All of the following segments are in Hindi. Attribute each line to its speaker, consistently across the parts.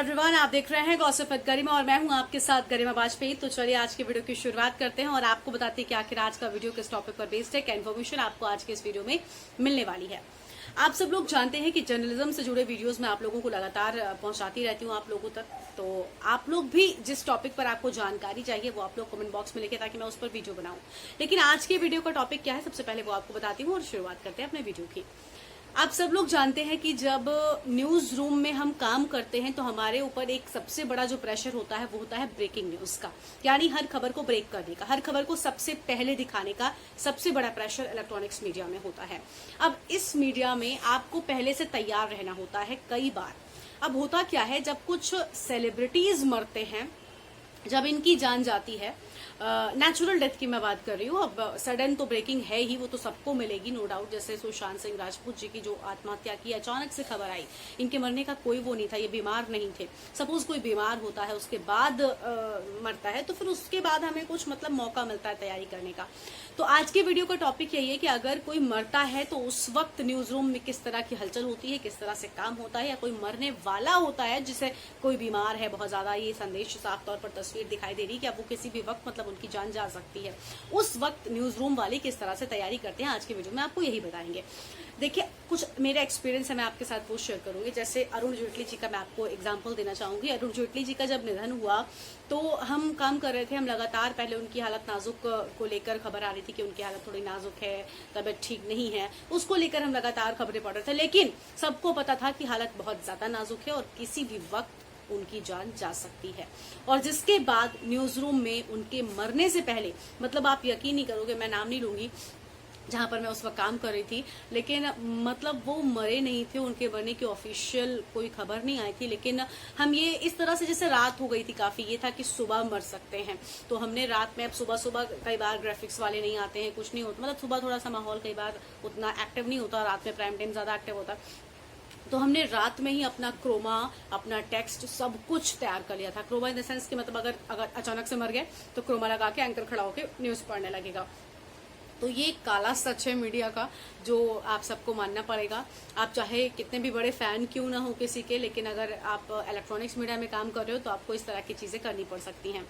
Speaker 1: एवरीवन, आप देख रहे हैं गॉसिप विद गरिमा और मैं हूं आपके साथ गरिमा वाजपेयी। तो चलिए आज के वीडियो की शुरुआत करते हैं और आपको बताते हैं कि आखिर आज का वीडियो किस टॉपिक पर बेस्ड है, क्या इन्फॉर्मेशन आपको आज के इस वीडियो में मिलने वाली है। आप सब लोग जानते हैं कि जर्नलिज्म से जुड़े वीडियोस में आप लोगों को लगातार पहुंचाती रहती हूं आप लोगों तक। तो आप लोग भी जिस टॉपिक पर आपको जानकारी चाहिए वो आप लोग कमेंट बॉक्स में लिखे ताकि मैं उस पर वीडियो बनाऊं। लेकिन आज के वीडियो का टॉपिक क्या है, सबसे पहले वो आपको बताती हूँ और शुरुआत करते हैं अपने वीडियो की। आप सब लोग जानते हैं कि जब न्यूज रूम में हम काम करते हैं तो हमारे ऊपर एक सबसे बड़ा जो प्रेशर होता है वो होता है ब्रेकिंग न्यूज का, यानी हर खबर को ब्रेक करने का, हर खबर को सबसे पहले दिखाने का सबसे बड़ा प्रेशर इलेक्ट्रॉनिक्स मीडिया में होता है। अब इस मीडिया में आपको पहले से तैयार रहना होता है कई बार। अब होता क्या है, जब कुछ सेलिब्रिटीज मरते हैं, जब इनकी जान जाती है, नेचुरल डेथ की मैं बात कर रही हूँ। अब सडन तो ब्रेकिंग है ही, वो तो सबको मिलेगी नो डाउट। जैसे सुशांत सिंह राजपूत जी की जो आत्महत्या की, अचानक से खबर आई, इनके मरने का कोई वो नहीं था, ये बीमार नहीं थे। सपोज कोई बीमार होता है उसके बाद मरता है तो फिर उसके बाद हमें कुछ मतलब मौका मिलता है तैयारी करने का। तो आज के वीडियो का टॉपिक यही है कि अगर कोई मरता है तो उस वक्त न्यूज रूम में किस तरह की हलचल होती है, किस तरह से काम होता है, या कोई मरने वाला होता है जिसे कोई बीमार है बहुत ज्यादा, ये संदेश साफ तौर पर तस्वीर दिखाई दे रही है कि अब वो किसी भी वक्त मतलब उनकी जान जा सकती है, उस वक्त न्यूज रूम वाले किस तरह से तैयारी करते हैं, आज के वीडियो में आपको यही बताएंगे। देखिए, कुछ मेरा एक्सपीरियंस है, मैं आपके साथ वो शेयर करूंगी। जैसे अरुण जेटली जी का मैं आपको एग्जांपल देना चाहूंगी। अरुण जेटली जी का जब निधन हुआ तो हम काम कर रहे थे, हम लगातार पहले उनकी हालत नाजुक को लेकर खबर आ रही थी कि उनकी हालत थोड़ी नाजुक है, तबीयत ठीक नहीं है, उसको लेकर हम लगातार खबरें पढ़ रहे थे। लेकिन सबको पता था कि हालत बहुत ज्यादा नाजुक है और किसी भी वक्त उनकी जान जा सकती है। और जिसके बाद न्यूज रूम में उनके मरने से पहले, मतलब आप यकीन नहीं करोगे, मैं नाम नहीं लूंगी जहां पर मैं उस वक्त काम कर रही थी, लेकिन मतलब वो मरे नहीं थे, उनके मरने की ऑफिशियल कोई खबर नहीं आई थी। लेकिन हम ये इस तरह से, जैसे रात हो गई थी काफी, ये था कि सुबह मर सकते हैं, तो हमने रात में, अब सुबह सुबह कई बार ग्राफिक्स वाले नहीं आते हैं, कुछ नहीं होता, मतलब सुबह थोड़ा सा माहौल कई बार उतना एक्टिव नहीं होता, रात में प्राइम टाइम ज्यादा एक्टिव होता, तो हमने रात में ही अपना क्रोमा, अपना टेक्स्ट सब कुछ तैयार कर लिया था। क्रोमा इन द सेंस कि मतलब अगर अचानक से मर गए तो क्रोमा लगा के एंकर खड़ा होकर न्यूज पढ़ने लगेगा। तो ये काला सच है मीडिया का, जो आप सबको मानना पड़ेगा। आप चाहे कितने भी बड़े फैन क्यों ना हो किसी के, लेकिन अगर आप इलेक्ट्रॉनिक्स मीडिया में काम कर रहे हो तो आपको इस तरह की चीजें करनी पड़ सकती हैं।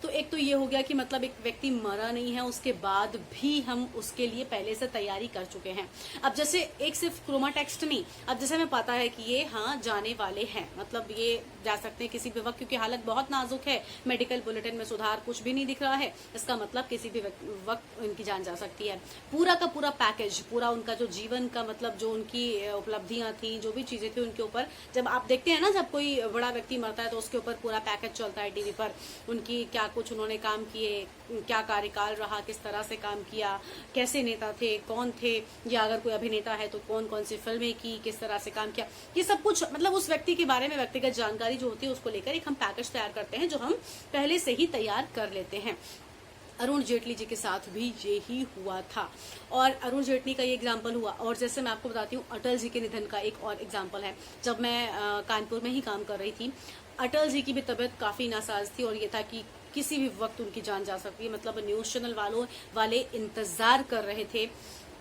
Speaker 1: तो एक तो ये हो गया कि मतलब एक व्यक्ति मरा नहीं है, उसके बाद भी हम उसके लिए पहले से तैयारी कर चुके हैं। अब जैसे एक सिर्फ क्रोमा टेक्स्ट नहीं, अब जैसे हमें पता है कि ये हाँ जाने वाले हैं, मतलब ये जा सकते हैं किसी भी वक्त, क्योंकि हालत बहुत नाजुक है, मेडिकल बुलेटिन में सुधार कुछ भी नहीं दिख रहा है, इसका मतलब किसी भी वक्त उनकी जान जा सकती है। पूरा का पूरा पैकेज, पूरा उनका जो जीवन का मतलब जो उनकी उपलब्धियां थी, जो भी चीजें थी उनके ऊपर, जब आप देखते हैं ना जब कोई बड़ा व्यक्ति मरता है तो उसके ऊपर पूरा पैकेज चलता है टीवी पर, उनकी क्या कुछ उन्होंने काम किए, क्या कार्यकाल रहा, किस तरह से काम किया, कैसे नेता थे, कौन थे, या अगर कोई अभिनेता है तो कौन कौन सी फिल्में की, किस तरह से काम किया, ये सब कुछ मतलब उस व्यक्ति के बारे में व्यक्तिगत जानकारी जो होती है उसको लेकर एक हम पैकेज तैयार करते हैं, जो हम पहले से ही तैयार कर लेते हैं। अरुण जेटली जी के साथ भी यही हुआ था और अरुण जेटली का ये एग्जाम्पल हुआ। और जैसे मैं आपको बताती हूँ, अटल जी के निधन का एक और एग्जाम्पल है। जब मैं कानपुर में ही काम कर रही थी, अटल जी की भी तबीयत काफी नासाज थी और ये था कि किसी भी वक्त उनकी जान जा सकती है। मतलब न्यूज चैनल वाले इंतजार कर रहे थे।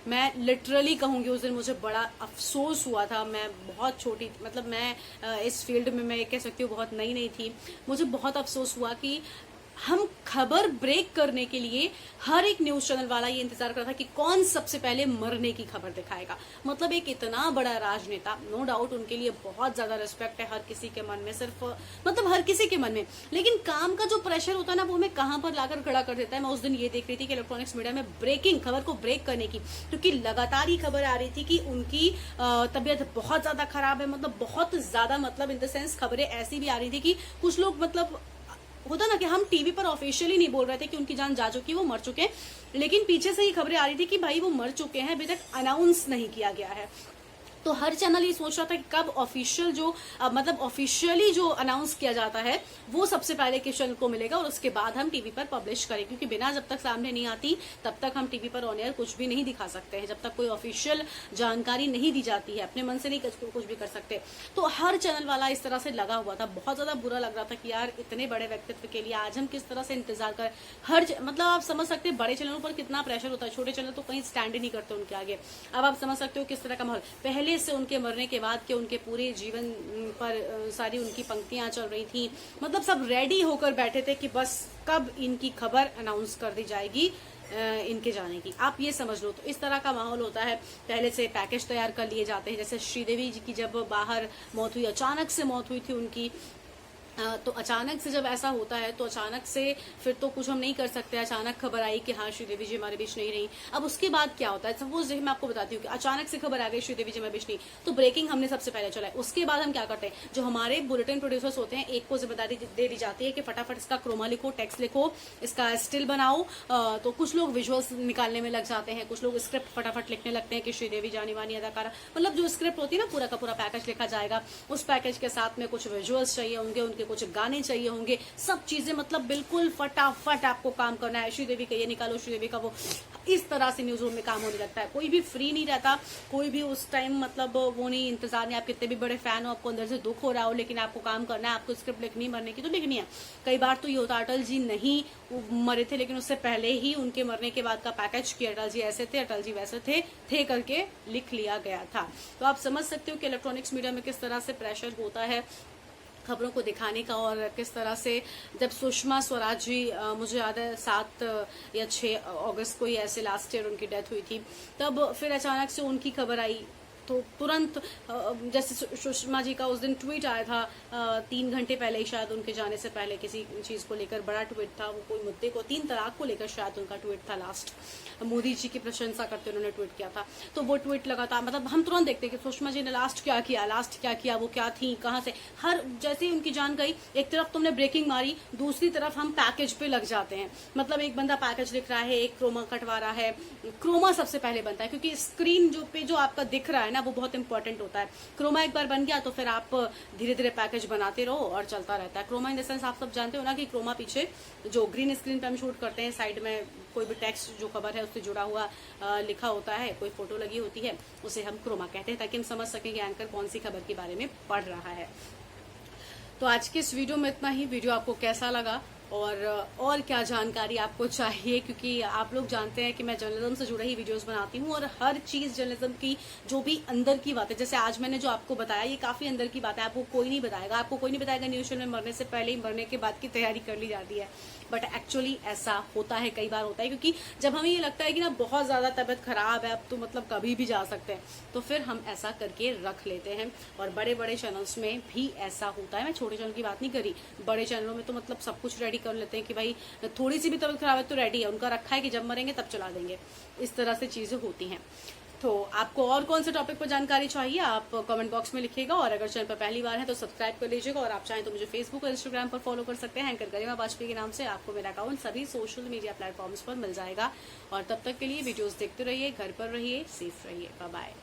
Speaker 1: मैं लिटरली कहूंगी उस दिन मुझे बड़ा अफसोस हुआ था। मैं बहुत छोटी, मतलब मैं इस फील्ड में मैं कह सकती हूँ बहुत नई थी। मुझे बहुत अफसोस हुआ कि हम खबर ब्रेक करने के लिए हर एक न्यूज चैनल वाला ये इंतजार कर रहा था कि कौन सबसे पहले मरने की खबर दिखाएगा। मतलब एक इतना बड़ा राजनेता, नो डाउट उनके लिए बहुत ज्यादा रिस्पेक्ट है हर किसी के मन में, सिर्फ मतलब हर किसी के मन में, लेकिन काम का जो प्रेशर होता है ना वो हमें कहां पर लाकर खड़ा कर देता है। मैं उस दिन ये देख रही थी कि इलेक्ट्रॉनिक्स मीडिया में ब्रेकिंग खबर को ब्रेक करने की, क्योंकि लगातार ही खबर आ रही थी कि उनकी तबीयत बहुत ज्यादा खराब है, मतलब बहुत ज्यादा, मतलब इन द सेंस खबरें ऐसी भी आ रही थी कि कुछ लोग, मतलब होता ना कि हम टीवी पर ऑफिशियली नहीं बोल रहे थे कि उनकी जान जा चुकी है, वो मर चुके हैं, लेकिन पीछे से ही खबरें आ रही थी कि भाई वो मर चुके हैं, अभी तक अनाउंस नहीं किया गया है। तो हर चैनल ये सोच रहा था कि कब ऑफिशियल जो मतलब ऑफिशियली जो अनाउंस किया जाता है वो सबसे पहले किस चैनल को मिलेगा और उसके बाद हम टीवी पर पब्लिश करें, क्योंकि बिना जब तक सामने नहीं आती तब तक हम टीवी पर ऑन एयर कुछ भी नहीं दिखा सकते हैं, जब तक कोई ऑफिशियल जानकारी नहीं दी जाती है, अपने मन से नहीं कुछ भी कर सकते। तो हर चैनल वाला इस तरह से लगा हुआ था। बहुत ज्यादा बुरा लग रहा था कि यार इतने बड़े व्यक्तित्व के लिए आज हम किस तरह से इंतजार करें। मतलब आप समझ सकते हैं बड़े चैनलों पर कितना प्रेशर होता है, छोटे चैनल तो कहीं स्टैंड ही नहीं करते उनके आगे। अब आप समझ सकते हो किस तरह का माहौल। पहले पहले से उनके मरने के बाद के उनके पूरे जीवन पर सारी उनकी पंक्तियां चल रही थी, मतलब सब रेडी होकर बैठे थे कि बस कब इनकी खबर अनाउंस कर दी जाएगी इनके जाने की। आप ये समझ लो, तो इस तरह का माहौल होता है। पहले से पैकेज तैयार कर लिए जाते हैं, जैसे श्रीदेवी जी की जब बाहर मौत हुई, अचानक से मौत हुई थी उनकी, तो अचानक से जब ऐसा होता है तो अचानक से फिर तो कुछ हम नहीं कर सकते। अचानक खबर आई कि हाँ श्रीदेवी जी हमारे बीच नहीं रही। अब उसके बाद क्या होता है, सपोज मैं आपको बताती हूँ कि अचानक से खबर आ गई श्रीदेवी जी हमारे बीच नहीं, तो ब्रेकिंग हमने सबसे पहले चलाए। उसके बाद हम क्या करते हैं, जो हमारे बुलेटिन प्रोड्यूसर्स होते हैं, एक को जिम्मेदारी दे दी जाती है कि फटाफट इसका क्रोमा लिखो, टेक्स्ट लिखो, इसका स्टिल बनाओ। तो कुछ लोग विजुअल्स निकालने में लग जाते हैं, कुछ लोग स्क्रिप्ट फटाफट लिखने लगते हैं कि श्रीदेवी जानी मानी अदाकारा, मतलब जो स्क्रिप्ट होती है ना, पूरा का पूरा पैकेज लिखा जाएगा। उस पैकेज के साथ में कुछ विजुअल्स चाहिए होंगे, उनके कुछ गाने चाहिए होंगे, सब चीजें, मतलब बिल्कुल फटाफट आपको काम करना है। श्रीदेवी का ये निकालो, श्रीदेवी का वो, इस तरह से न्यूज रूम में काम होने लगता है। कोई भी फ्री नहीं रहता, कोई भी उस टाइम मतलब वो नहीं, इंतजार नहीं। आप कितने भी बड़े फैन हो, आपको अंदर से दुख हो रहा हो, लेकिन आपको काम करना है, आपको स्क्रिप्ट लिखनी, मरने की तो लिखनी है। कई बार तो ये होता, अटल जी नहीं मरे थे लेकिन उससे पहले ही उनके मरने के बाद का पैकेज कि अटल जी ऐसे थे, अटल जी वैसे थे करके लिख लिया गया था। तो आप समझ सकते हो कि इलेक्ट्रॉनिक्स मीडिया में किस तरह से प्रेशर होता है खबरों को दिखाने का, और किस तरह से जब सुषमा स्वराज जी, मुझे याद है 7 या 6 अगस्त को ही ऐसे लास्ट ईयर उनकी डेथ हुई थी, तब फिर अचानक से उनकी खबर आई तो तुरंत, जैसे सुषमा जी का उस दिन ट्वीट आया था 3 घंटे पहले ही, शायद उनके जाने से पहले किसी चीज को लेकर बड़ा ट्वीट था, वो कोई मुद्दे को, 3 तलाक को लेकर शायद उनका ट्वीट था लास्ट, मोदी जी की प्रशंसा करते उन्होंने ट्वीट किया था। तो वो ट्वीट लगा था, मतलब हम तुरंत देखते कि सुषमा जी ने लास्ट क्या किया, वो क्या थी, कहाँ से, हर जैसे ही उनकी जान गई, एक तरफ तुमने ब्रेकिंग मारी, दूसरी तरफ हम पैकेज पे लग जाते हैं। मतलब एक बंदा पैकेज लिख रहा है, एक क्रोमा कटवा रहा है। क्रोमा सबसे पहले बनता है, क्योंकि स्क्रीन पे जो आपका दिख रहा है ना, वो बहुत इंपॉर्टेंट होता है। क्रोमा एक बार बन गया तो फिर आप धीरे धीरे पैकेज बनाते रहो और चलता रहता है। क्रोमा इन द सेंस, आप सब जानते हो ना कि क्रोमा पीछे जो ग्रीन स्क्रीन पे हम शूट करते हैं, साइड में कोई भी टेक्स्ट जो खबर है उससे जुड़ा हुआ लिखा होता है, कोई फोटो लगी होती है, उसे हम क्रोमा कहते हैं, ताकि हम समझ सकें कि एंकर कौन सी खबर के बारे में पढ़ रहा है। तो आज के इस वीडियो में इतना ही। वीडियो आपको कैसा लगा और क्या जानकारी आपको चाहिए, क्योंकि आप लोग जानते हैं कि मैं जर्नलिज्म से जुड़े ही वीडियोस बनाती हूँ, और हर चीज जर्नलिज्म की जो भी अंदर की बात है, जैसे आज मैंने जो आपको बताया, ये काफी अंदर की बात है, आपको कोई नहीं बताएगा। न्यूज चैनल में मरने से पहले ही मरने के बाद की तैयारी कर ली जाती है, बट एक्चुअली ऐसा होता है, कई बार होता है, क्योंकि जब हमें ये लगता है कि ना बहुत ज्यादा तबीयत खराब है, अब तो मतलब कभी भी जा सकते हैं, तो फिर हम ऐसा करके रख लेते हैं। और बड़े बड़े चैनल्स में भी ऐसा होता है, मैं छोटे चैनल की बात नहीं करी, बड़े चैनलों में तो मतलब सब कुछ रेडी कर लेते हैं कि भाई थोड़ी सी भी तबीयत खराब है तो रेडी है, उनका रखा है कि जब मरेंगे तब चला देंगे। इस तरह से चीजें होती हैं। तो आपको और कौन से टॉपिक पर जानकारी चाहिए, आप कमेंट बॉक्स में लिखिएगा, और अगर चैनल पर पहली बार है तो सब्सक्राइब कर लीजिएगा, और आप चाहें तो मुझे फेसबुक और इंस्टाग्राम पर फॉलो कर सकते हैं, एंकर गरिमा वाजपेयी के नाम से। आपको मेरा अकाउंट सभी सोशल मीडिया प्लेटफॉर्म्स पर मिल जाएगा। और तब तक के लिए वीडियोस देखते रहिए, घर पर रहिए, सेफ रहिए, बाय बाय।